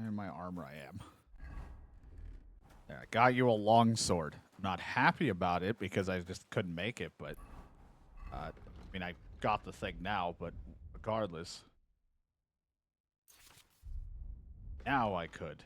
In my armor I am. Yeah, I got you a longsword. I'm not happy about it because I just couldn't make it, but I mean I got the thing now, but regardless. Now I could.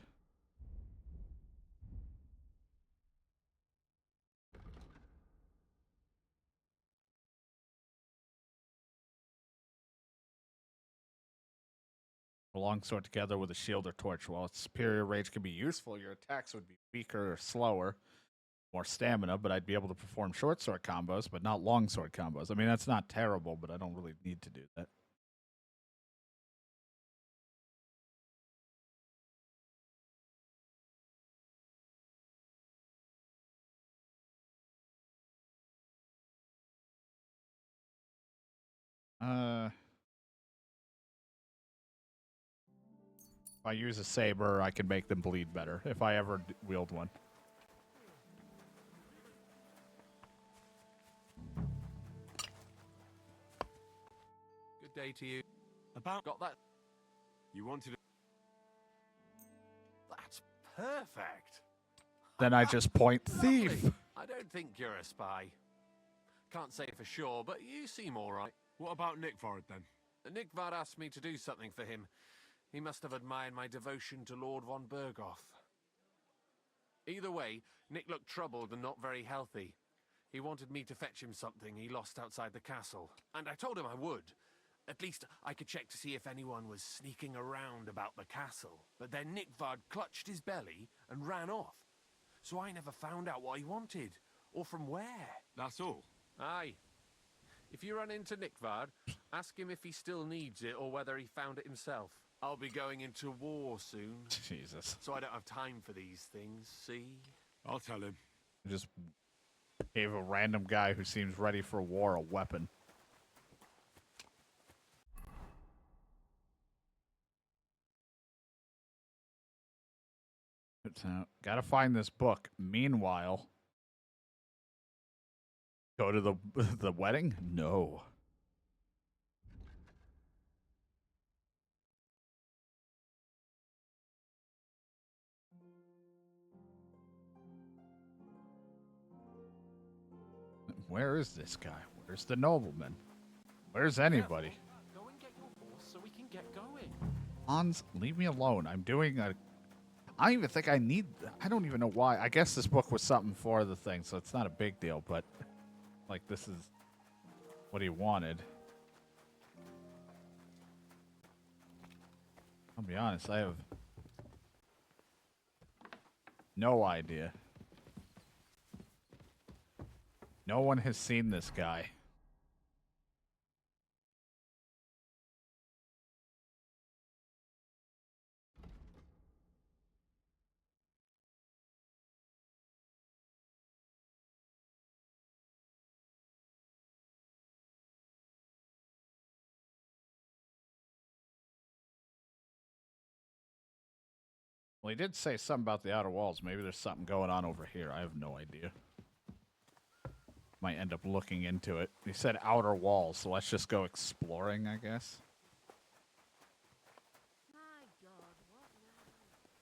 A longsword together with a shield or torch. While its superior range can be useful, your attacks would be weaker or slower, more stamina, but I'd be able to perform short sword combos, but not long sword combos. I mean, that's not terrible, but I don't really need to do that. If I use a saber, I can make them bleed better, if I ever wield one. Good day to you. About got that? You wanted it? That's perfect. Then I just point thief. I don't think you're a spy. Can't say for sure, but you seem all right. What about Nickvard then? Nickvard asked me to do something for him. He must have admired my devotion to Lord von Berghoff. Either way, Nick looked troubled and not very healthy. He wanted me to fetch him something he lost outside the castle, and I told him I would. At least I could check to see if anyone was sneaking around about the castle. But then Nickvard clutched his belly and ran off. So I never found out what he wanted, or from where. That's all? Aye. If you run into Nickvard, ask him if he still needs it or whether he found it himself. I'll be going into war soon. Jesus. So I don't have time for these things, see? I'll tell him. Just gave a random guy who seems ready for war a weapon. Gotta find this book. Meanwhile, go to the wedding? No. Where is this guy? Where's the nobleman? Where's anybody? Go and get your horse so we can get going. Hans, leave me alone. I'm doing a... I don't even think I need... I don't even know why. I guess this book was something for the thing, so it's not a big deal, but... Like, this is what he wanted. I'll be honest, I have no idea. No one has seen this guy. Well, he did say something about the outer walls. Maybe there's something going on over here. I have no idea. Might end up looking into it. He said outer walls, so let's just go exploring, I guess.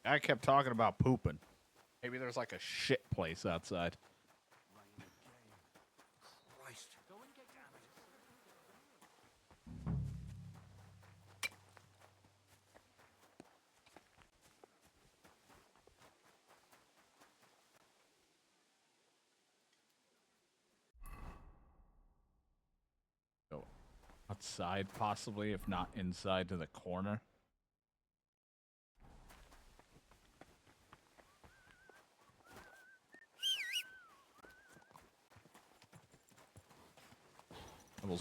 I kept talking about pooping. Maybe there's like a shit place outside. Christ. Go outside, possibly, if not inside to the corner.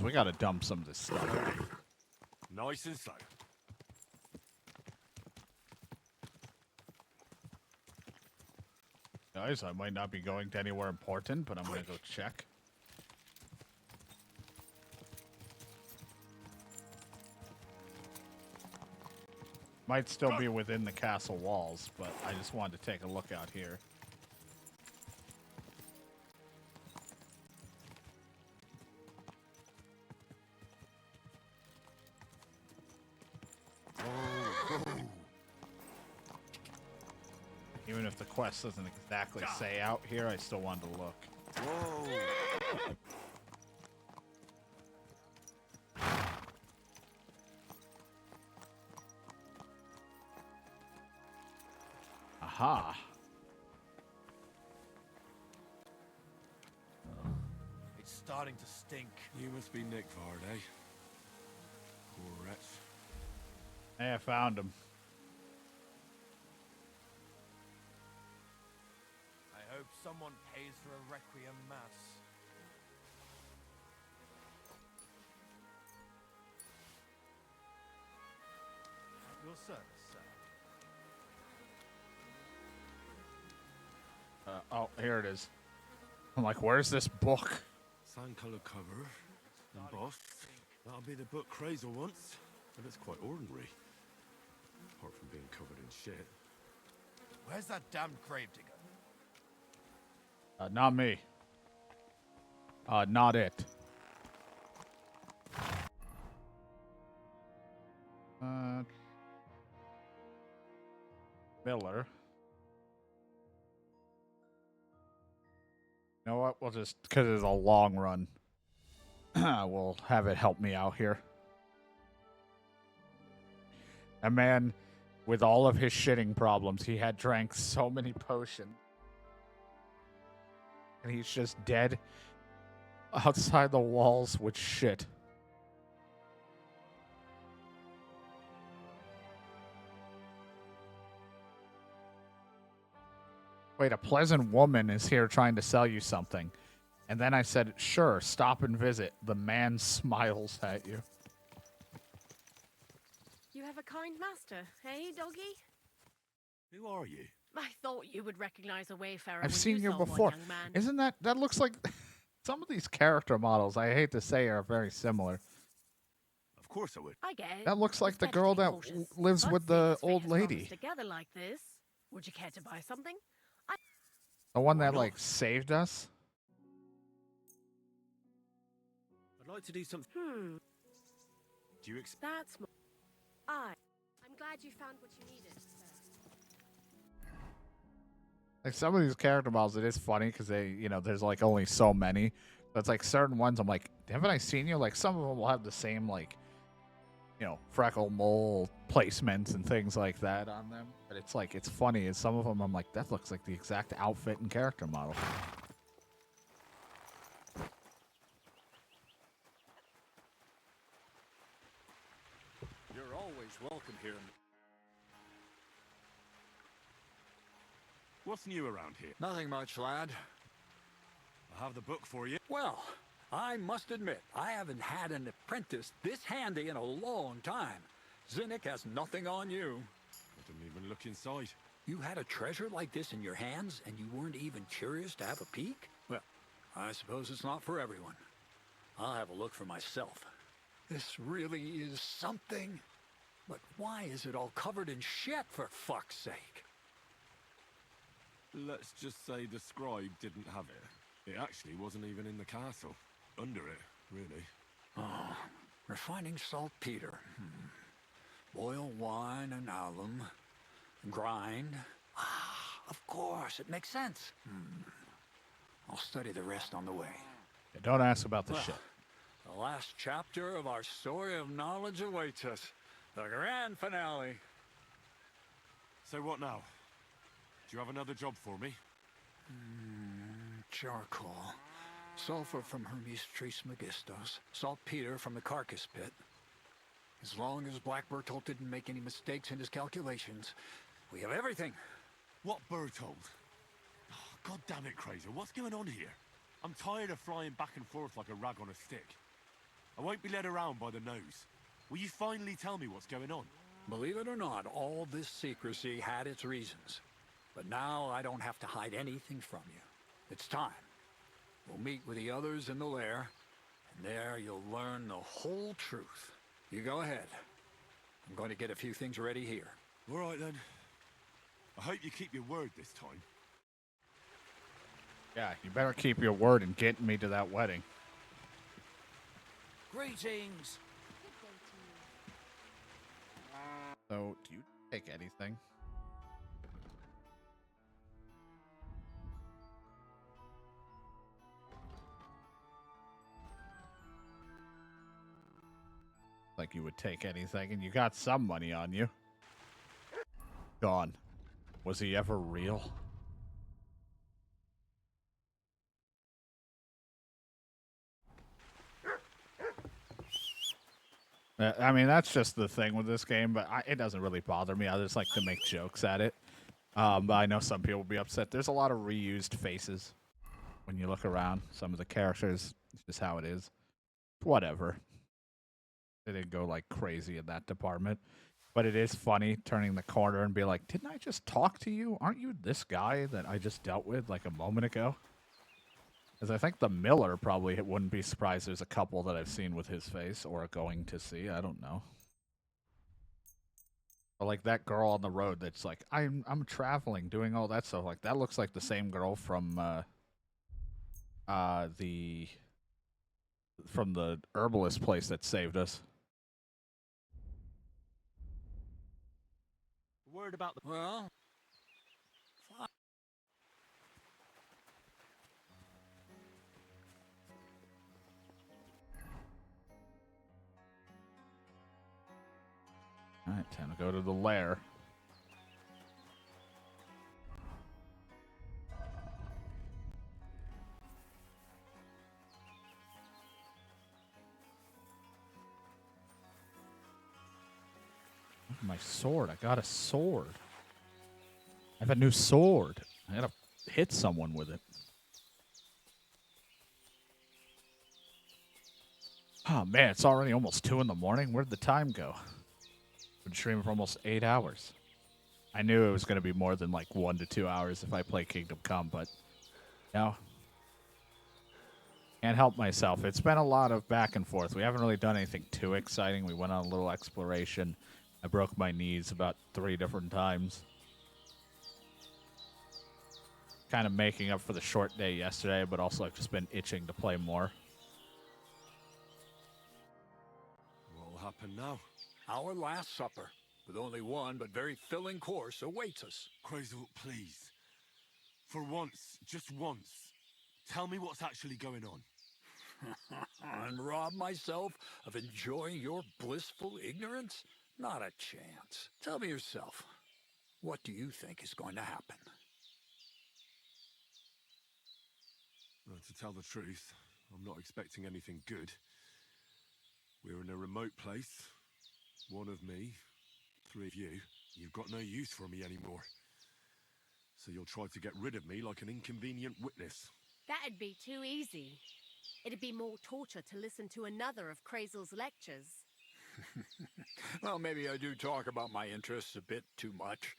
We gotta dump some of this stuff. Nice and slow. Guys, I might not be going to anywhere important, but I'm gonna go check. Might still be within the castle walls, but I just wanted to take a look out here. Even if the quest doesn't exactly say out here, I still wanted to look. Whoa. Aha. It's starting to stink. You must be Nick Vard, eh? Poor wretch. Hey, I found him. I hope someone pays for a requiem mass. At your service, sir. Oh, here it is. I'm like, where's this book? Sand colour cover. Embossed. That'll be the book Crazel wants. But it's quite ordinary. Apart from being covered in shit. Where's that damned gravedigger? Not me. Not it. Miller. You know what? We'll just, because it's a long run, we'll have it help me out here. A man, with all of his shitting problems, he had drank so many potions. And he's just dead outside the walls with shit. Wait, a pleasant woman is here trying to sell you something. And then I said, sure, stop and visit. The man smiles at you. You have a kind master, eh, doggy? Who are you? I thought you would recognize a wayfarer. I've when seen you saw one, before. young man. Isn't that looks like some of these character models, I hate to say, are very similar. Of course I would. I get it. That looks like It's the better to girl be that cautious. lives But with seeing the as fate old has brought us lady. together like this, would you care to buy something? The one Why that, not? like, saved us? I'd like to do something. Do you expect? That's I'm glad you found what you needed. Like, some of these character models, it is funny because they, you know, there's, like, only so many. But it's like certain ones, I'm like, haven't I seen you? Like, some of them will have the same, like, you know, freckle mole placements and things like that on them. But it's like, it's funny. Is some of them, I'm like, that looks like the exact outfit and character model. You're always welcome here. What's new around here? Nothing much, lad. I have the book for you. Well, I must admit, I haven't had an apprentice this handy in a long time. Zinnik has nothing on you. I didn't even look inside. You had a treasure like this in your hands, and you weren't even curious to have a peek? Well, I suppose it's not for everyone. I'll have a look for myself. This really is something. But why is it all covered in shit, for fuck's sake? Let's just say the scribe didn't have it. It actually wasn't even in the castle. Under it, really. Oh, refining saltpeter. Boil wine and alum. Grind. Ah, of course, it makes sense. I'll study the rest on the way. Yeah, don't ask about the Well, shit. The last chapter of our story of knowledge awaits us. The grand finale. So what now? Do you have another job for me? Charcoal. Sulfur from Hermes Trismegistos. Saltpeter from the carcass pit. As long as Black Bertolt didn't make any mistakes in his calculations, we have everything. What Bertold? Oh, God damn it, Crazer. What's going on here? I'm tired of flying back and forth like a rag on a stick. I won't be led around by the nose. Will you finally tell me what's going on? Believe it or not, all this secrecy had its reasons. But now I don't have to hide anything from you. It's time. We'll meet with the others in the lair, and there you'll learn the whole truth. You go ahead. I'm going to get a few things ready here. All right, then. I hope you keep your word this time. Yeah, you better keep your word and get me to that wedding. Greetings. So, do you take anything? like you would take anything, and you got some money on you. Gone. Was he ever real? I mean, that's just the thing with this game, but it doesn't really bother me. I just like to make jokes at it. But I know some people will be upset. There's a lot of reused faces when you look around. Some of the characters, it's just how it is. Whatever. They didn't go like crazy in that department. But it is funny turning the corner and be like, didn't I just talk to you? Aren't you this guy that I just dealt with like a moment ago? Because I think the Miller probably wouldn't be surprised there's a couple that I've seen with his face or going to see. I don't know. But like that girl on the road that's like, I'm traveling, doing all that stuff. Like that looks like the same girl from the herbalist place that saved us. Word about the... Well, All right, time to go to the lair. Look at my sword. I got a sword. I have a new sword. I gotta hit someone with it. Oh man, it's already almost 2 in the morning. Where'd the time go? Been streaming for almost 8 hours. I knew it was going to be more than like 1 to 2 hours if I play Kingdom Come, but no. Can't help myself. It's been a lot of back and forth. We haven't really done anything too exciting. We went on a little exploration. I broke my knees about 3 different times. Kind of making up for the short day yesterday, but also I've just been itching to play more. What'll happen now? our last supper, with only one but very filling course, awaits us. Crazel, please. For once, just once, tell me what's actually going on. And rob myself of enjoying your blissful ignorance? Not a chance. Tell me yourself, what do you think is going to happen? Well, to tell the truth, I'm not expecting anything good. We're in a remote place. One of me, 3 of you. You've got no use for me anymore. So you'll try to get rid of me like an inconvenient witness. That'd be too easy. It'd be more torture to listen to another of Crazel's lectures. Well, maybe I do talk about my interests a bit too much.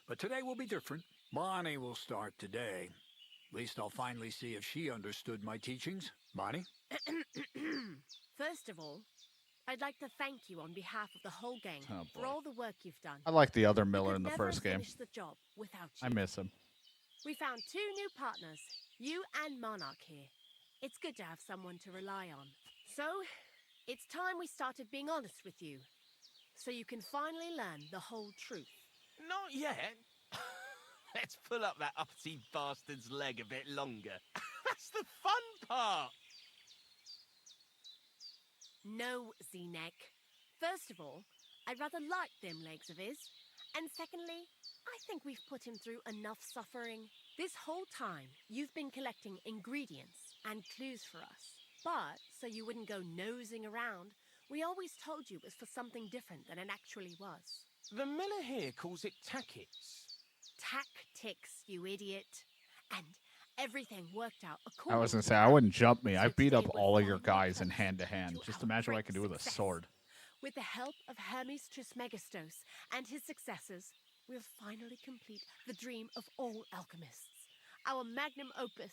But today will be different. Bonnie will start today. At least I'll finally see if she understood my teachings. Bonnie? First of all, I'd like to thank you on behalf of the whole gang Oh, boy. for all the work you've done. I like the other We Miller could in the never first have game. finished the job without you. I miss him. We found 2 new partners, you and Monarch here. It's good to have someone to rely on. So, it's time we started being honest with you, so you can finally learn the whole truth. Not yet. Let's pull up that uppity bastard's leg a bit longer. That's the fun part. No, Z-Neck. First of all, I'd rather like them legs of his. And secondly, I think we've put him through enough suffering. This whole time, you've been collecting ingredients and clues for us. But, so you wouldn't go nosing around, we always told you it was for something different than it actually was. The miller here calls it tackets. Tactics, you idiot. And everything worked out I according was going to to say, I plan. wouldn't jump me. So I beat up today we're all of your finally guys in close hand-to-hand. to Just our imagine what I great can do with a success. sword. With the help of Hermes Trismegistos and his successors, we'll finally complete the dream of all alchemists. Our magnum opus.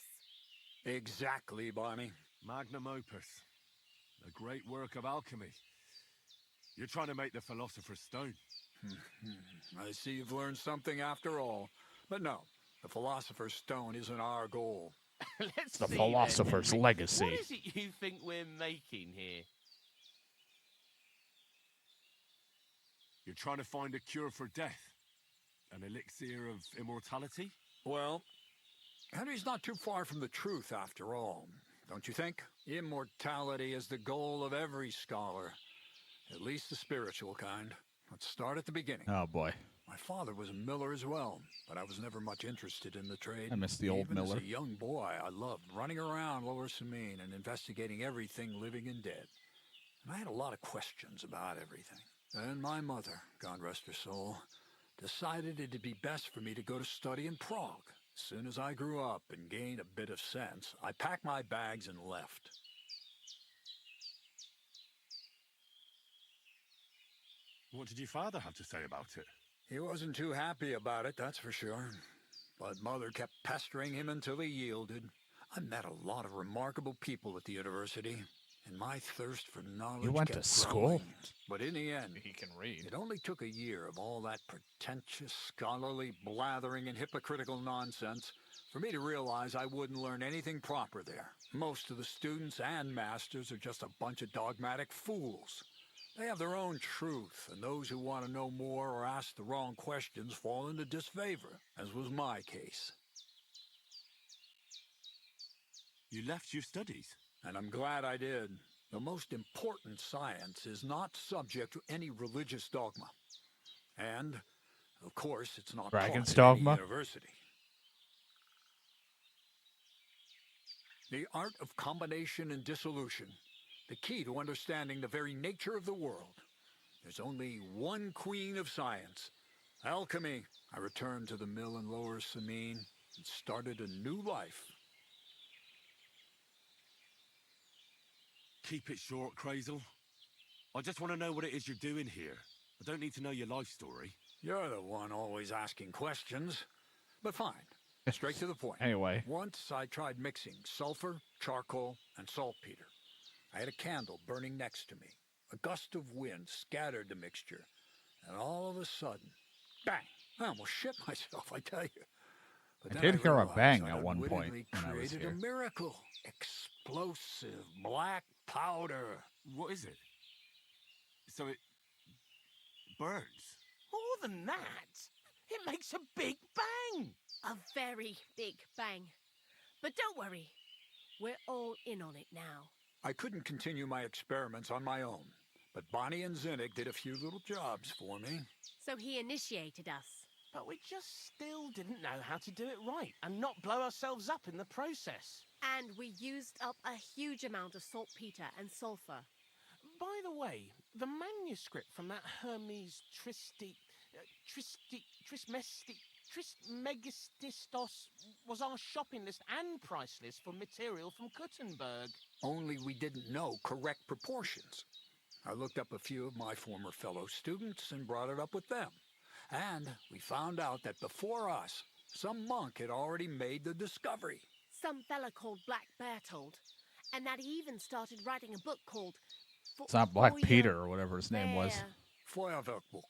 Exactly, Bonnie. Magnum opus. A great work of alchemy. You're trying to make the Philosopher's Stone. I see you've learned something after all. But no, the Philosopher's Stone isn't our goal. Let's The see Philosopher's then, Henry. Legacy. What is it you think we're making here? You're trying to find a cure for death. An elixir of immortality? Well, Henry's not too far from the truth after all, don't you think? Immortality is the goal of every scholar. At least the spiritual kind. Let's start at the beginning. Oh boy. My father was a miller as well, but I was never much interested in the trade. I miss the old Even miller. As a young boy, I loved running around Lower Samine and investigating everything living and dead. And I had a lot of questions about everything. Then my mother, God rest her soul, decided it'd be best for me to go to study in Prague. As soon as I grew up and gained a bit of sense, I packed my bags and left. What did your father have to say about it? He wasn't too happy about it, that's for sure. But Mother kept pestering him until he yielded. I met a lot of remarkable people at the university, and my thirst for knowledge You went kept to school? growing. But in the end, He can read. it only took a year of all that pretentious, scholarly blathering and hypocritical nonsense for me to realize I wouldn't learn anything proper there. Most of the students and masters are just a bunch of dogmatic fools. They have their own truth, and those who want to know more or ask the wrong questions fall into disfavor, as was my case. You left your studies? And I'm glad I did. The most important science is not subject to any religious dogma. And, of course, it's not Dragon's taught at any dogma? university. The art of combination and dissolution. The key to understanding the very nature of the world. There's only one queen of science. Alchemy. I returned to the mill in Lower Samine and started a new life. Keep it short, Crazel. I just want to know what it is you're doing here. I don't need to know your life story. You're the one always asking questions. But fine. Straight to the point. Anyway. Once I tried mixing sulfur, charcoal, and saltpeter. I had a candle burning next to me. A gust of wind scattered the mixture. And all of a sudden, bang! I almost shit myself, I tell you. But I then did hear a realized bang I'd at one point unwittingly when I was created here. a miracle. Explosive black powder. What is it? So it burns? More than that, it makes a big bang. A very big bang. But don't worry, we're all in on it now. I couldn't continue my experiments on my own, but Bonnie and Zinnig did a few little jobs for me. So he initiated us. But we just still didn't know how to do it right and not blow ourselves up in the process. And we used up a huge amount of saltpeter and sulfur. By the way, the manuscript from that Hermes Trismegistos was our shopping list and price list for material from Kuttenberg. Only we didn't know correct proportions. I looked up a few of my former fellow students and brought it up with them. And we found out that before us, some monk had already made the discovery. Some fella called Black Bertold. And that he even started writing a book called... It's not Black Peter or whatever his name was. Feuerwerkbuch.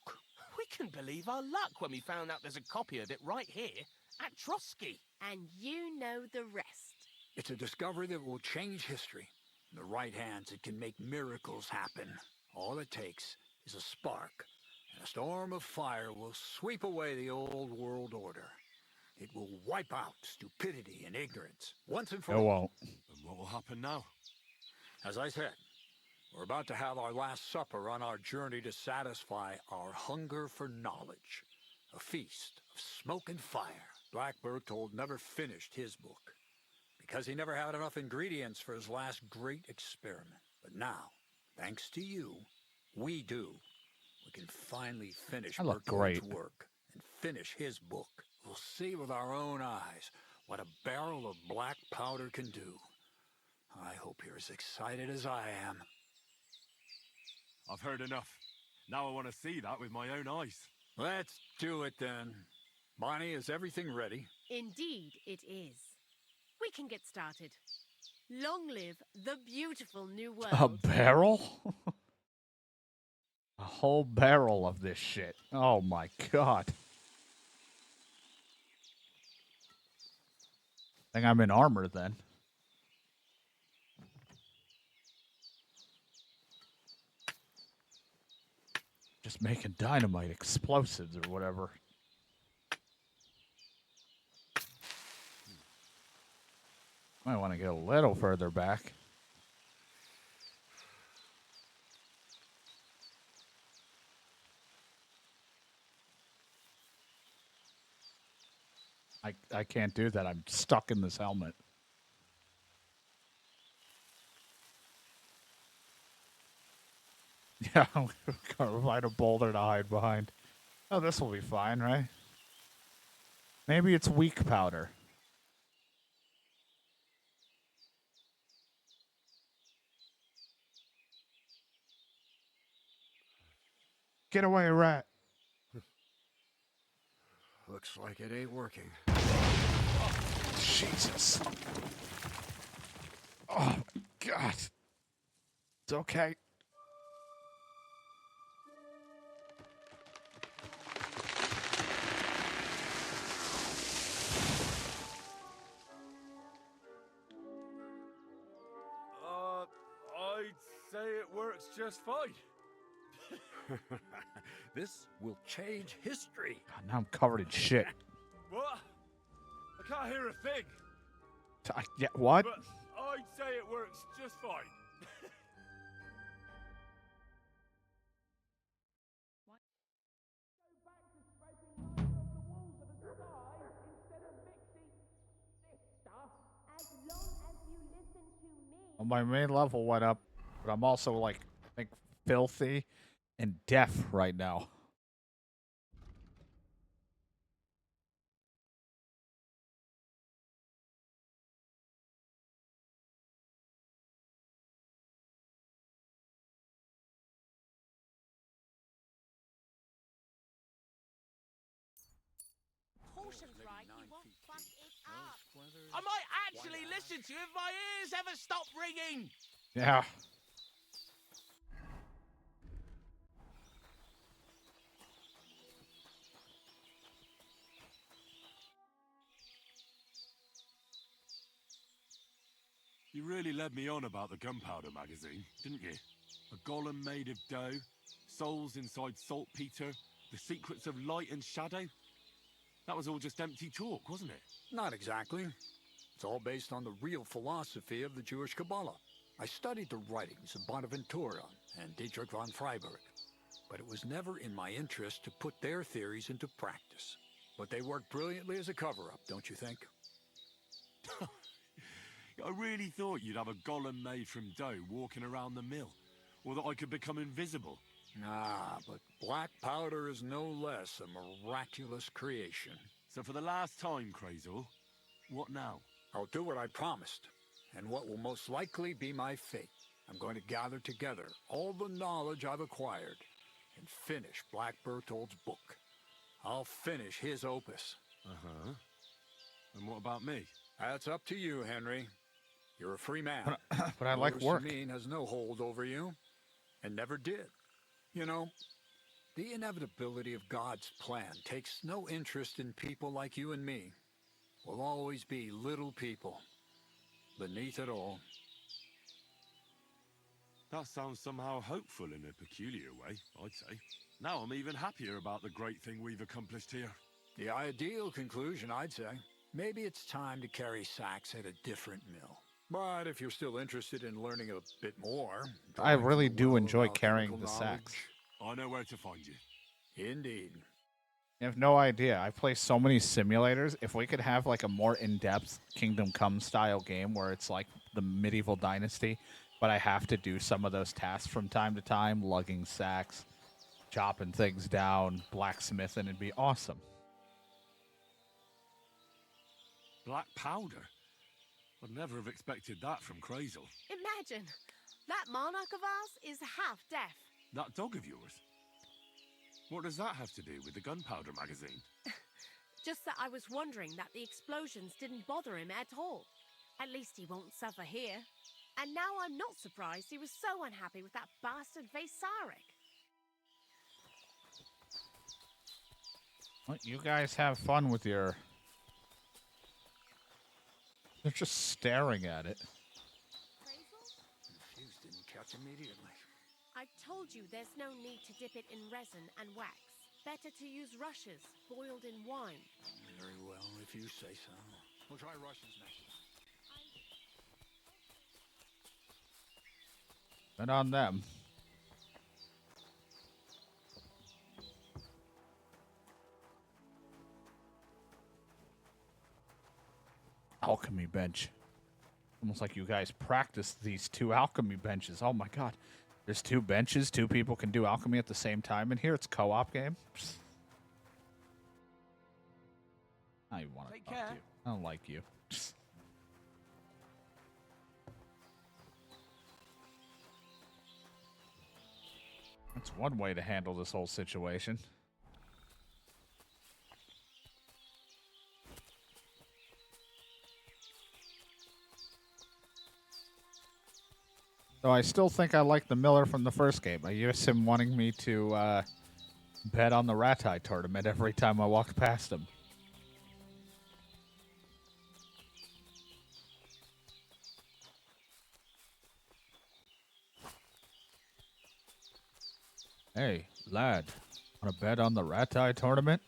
We can believe our luck when we found out there's a copy of it right here at Trotsky. And you know the rest. It's a discovery that will change history. In the right hands, it can make miracles happen. All it takes is a spark, and a storm of fire will sweep away the old world order. It will wipe out stupidity and ignorance, once and for It all. won't. And what will happen now? As I said, we're about to have our last supper on our journey to satisfy our hunger for knowledge. A feast of smoke and fire. Black Bertold never finished his book, because he never had enough ingredients for his last great experiment. But now, thanks to you, we do. We can finally finish I look Bertold's great. work and finish his book. We'll see with our own eyes what a barrel of black powder can do. I hope you're as excited as I am. I've heard enough. Now I want to see that with my own eyes. Let's do it then. Bonnie, is everything ready? Indeed it is. We can get started. Long live the beautiful new world. A barrel? A whole barrel of this shit. Oh my god. I think I'm in armor then. Just making dynamite explosives or whatever. Might want to get a little further back. I can't do that. I'm stuck in this helmet. Yeah, I'm gonna find a boulder to hide behind. Oh, this will be fine, right? Maybe it's weak powder. Get away, rat. Looks like it ain't working. Jesus. Oh, my God. It's okay. I'd say it works just fine. This will change history. God, now I'm covered in shit. What? I can't hear a thing. Yeah, what? But I'd say it works just fine. Well, my main level went up, but I'm also like, I think, filthy and deaf right now. Portions right, you won't fuck it up. I might actually listen to you if my ears ever stop ringing. Yeah. You really led me on about the gunpowder magazine, didn't you? A golem made of dough, souls inside saltpeter, the secrets of light and shadow. That was all just empty talk, wasn't it? Not exactly. It's all based on the real philosophy of the Jewish Kabbalah. I studied the writings of Bonaventura and Dietrich von Freiberg, but it was never in my interest to put their theories into practice. But they work brilliantly as a cover-up, don't you think? I really thought you'd have a golem made from dough walking around the mill, or that I could become invisible. Ah, but black powder is no less a miraculous creation. So for the last time, Crazel, what now? I'll do what I promised, and what will most likely be my fate. I'm going to gather together all the knowledge I've acquired and finish Black Bertold's book. I'll finish his opus. Uh-huh. And what about me? That's up to you, Henry. You're a free man. But I like work. Samine has no hold over you, and never did. You know, the inevitability of God's plan takes no interest in people like you and me. We'll always be little people, beneath it all. That sounds somehow hopeful in a peculiar way, I'd say. Now I'm even happier about the great thing we've accomplished here. The ideal conclusion, I'd say. Maybe it's time to carry sacks at a different mill. But if you're still interested in learning a bit more... I really do well enjoy about carrying chemical the knowledge, sacks. I know where to find you. Indeed. You have no idea. I play so many simulators. If we could have like a more in-depth Kingdom Come style game where it's like the medieval dynasty, but I have to do some of those tasks from time to time, lugging sacks, chopping things down, blacksmithing, it'd be awesome. Black powder? I'd never have expected that from Crazel. Imagine, that monarch of ours is half deaf. That dog of yours? What does that have to do with the gunpowder magazine? Just that I was wondering that the explosions didn't bother him at all. At least he won't suffer here. And now I'm not surprised he was so unhappy with that bastard Vasaric. Well, you guys have fun with your... They're just staring at it. Fuse didn't catch immediately. I told you there's no need to dip it in resin and wax. Better to use rushes, boiled in wine. Very well, if you say so. We'll try Russians next time. And on them. Alchemy bench. Almost like you guys practiced these 2 alchemy benches. Oh my god. There's 2 benches, 2 people can do alchemy at the same time in here. It's a co-op game. Psst. I don't even want to talk to you. I don't like you. Psst. That's one way to handle this whole situation. So I still think I like the Miller from the first game. I used him wanting me to bet on the Ratai tournament every time I walked past him. Hey, lad, want to bet on the Ratai tournament?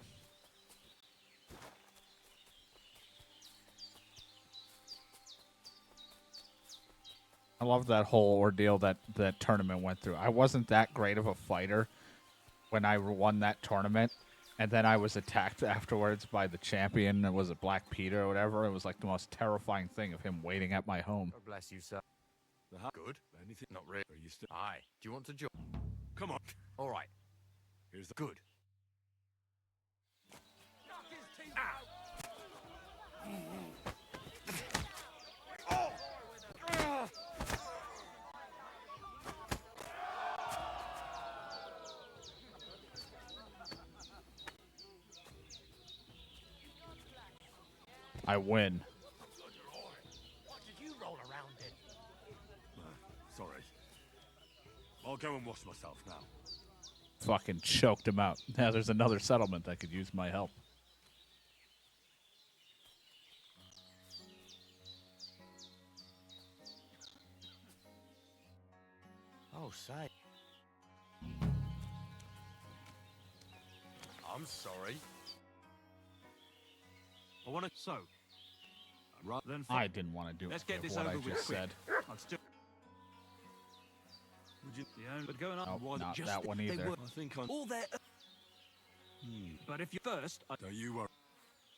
I love that whole ordeal that tournament went through. I wasn't that great of a fighter when I won that tournament, and then I was attacked afterwards by the champion. It was a Black Peter or whatever. It was like the most terrifying thing of him waiting at my home. God bless you, sir. Good. Anything? Not really. Are you still? Aye. Do you want to join? Come on. All right. Here's the good. I win. What did you roll around in? Sorry. I'll go and wash myself now. Fucking choked him out. Now there's another settlement that could use my help. Oh, say. I'm sorry. I want to. So. Rather than. I didn't want to do Let's it get with this what over I with just quick. said. I'm still. Would you? Yeah, but going on. Nope, Why not just that one they either. were I think I'm. all there. But if you first, Don't you worry.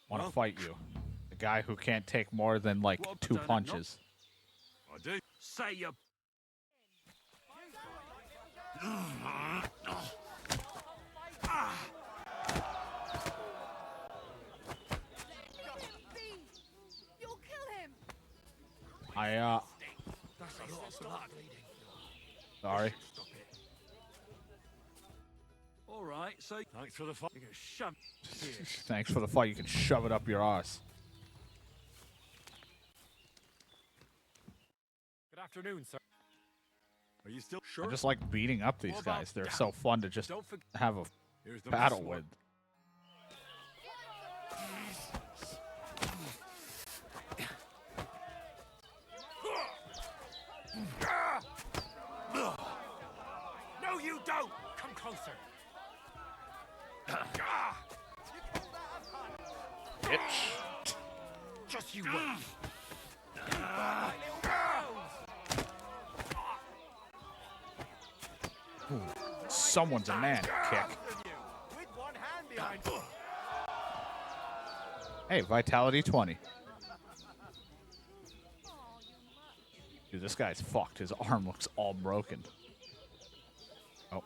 Want to Well- fight you. The guy who can't take more than like What, 2 don't it not? punches. I do. say you. You'll kill him! I That's a lot of blood. sorry. Stop it. All right, so Thanks for the fight. you can shove. Here. Thanks for the fight. You can shove it up your ass. Good afternoon, sir. Are you still I sure? just like beating up these What about guys. They're down? so fun to just Don't forget. have a Here's the battle last one. with. No, you don't. Come closer. Bitch. Just you wait. Someone's a man. Kick. With one hand behind. Hey, vitality 20. Dude, this guy's fucked. His arm looks all broken.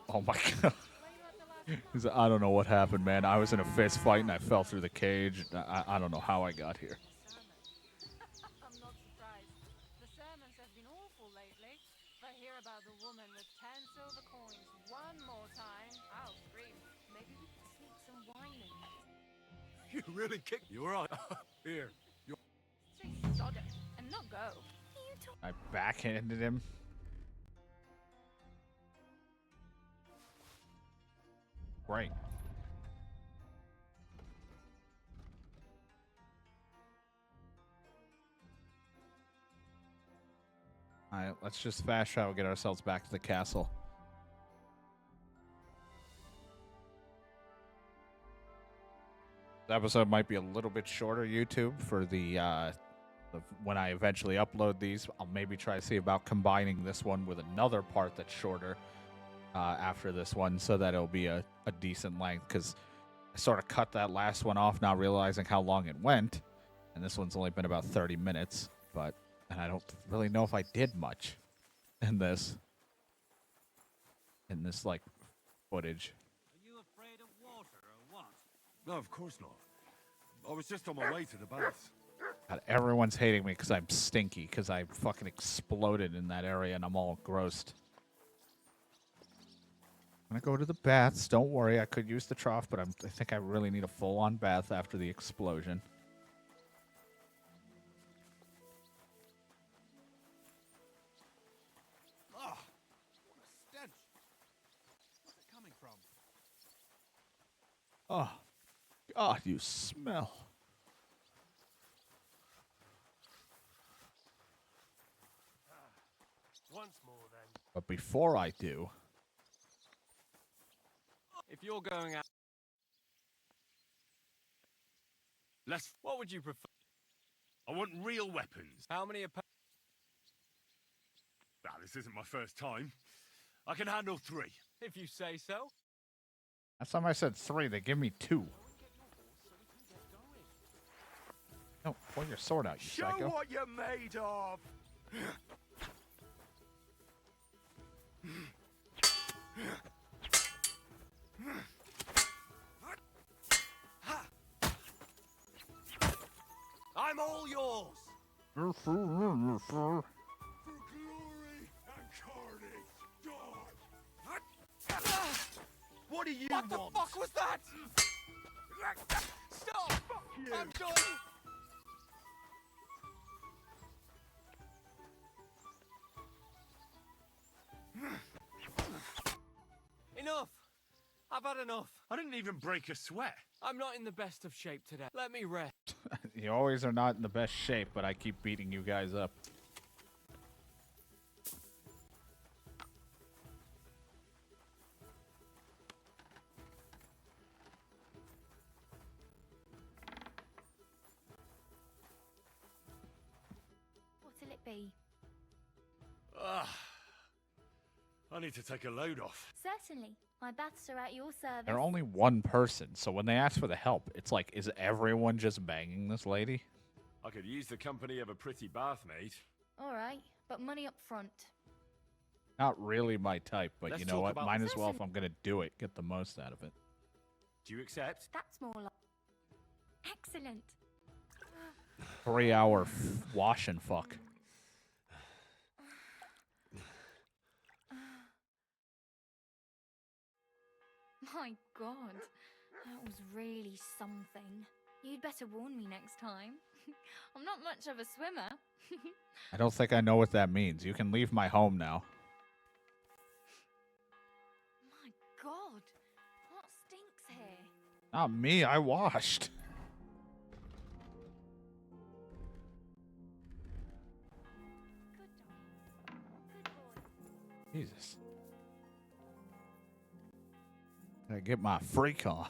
Oh my god. He's like, I don't know what happened, man. I was in a fist fight and I fell through the cage. I don't know how I got here. I'm not surprised. The sermons have been awful lately. If I hear about the woman with 10 silver coins one more time, I'll scream. Maybe we can sneak some wine in. You really kicked. You all right? Here. Say sod it and not go. I backhanded him. Great. Alright, let's just fast travel, get ourselves back to the castle. This episode might be a little bit shorter, YouTube, for the when I eventually upload these. I'll maybe try to see about combining this one with another part that's shorter after this one, so that it'll be a decent length, because I sort of cut that last one off, not realizing how long it went. And this one's only been about 30 minutes, and I don't really know if I did much in this like footage. Are you afraid of water or what? No, of course not. I was just on my way to the baths. God, everyone's hating me because I'm stinky because I fucking exploded in that area and I'm all grossed. I'm gonna go to the baths. Don't worry, I could use the trough, but I think I really need a full-on bath after the explosion. Oh, what a stench. Where's it coming from? Oh, God, you smell. Once more, then. But before I do, If you're going out, what would you prefer? I want real weapons. How many Well, this isn't my first time. I can handle 3. if you say so? last time I said 3, they give me 2. No, pull your sword out, you psycho. what you're made of! I'm all yours! For glory and carnage, die! What do you What the want? fuck was that? Stop! you. I'm done! Enough! I've had enough. I didn't even break a sweat. I'm not in the best of shape today. Let me rest. You always are not in the best shape, but I keep beating you guys up. What'll it be? I need to take a load off. Certainly. My baths are at your service. They're only one person, so when they ask for the help, it's like, is everyone just banging this lady? I could use the company of a pretty bathmate. All right, but money up front. Not really my type, but Let's you know talk what? about- Might as well, if I'm gonna do it, get the most out of it. Do you accept? That's more like... Excellent. 3-hour wash and fuck. My God, that was really something. You'd better warn me next time. I'm not much of a swimmer. I don't think I know what that means. You can leave my home now. My God, what stinks here? Not me, I washed. Good dog. Good boy. Jesus. Gotta get my freak on.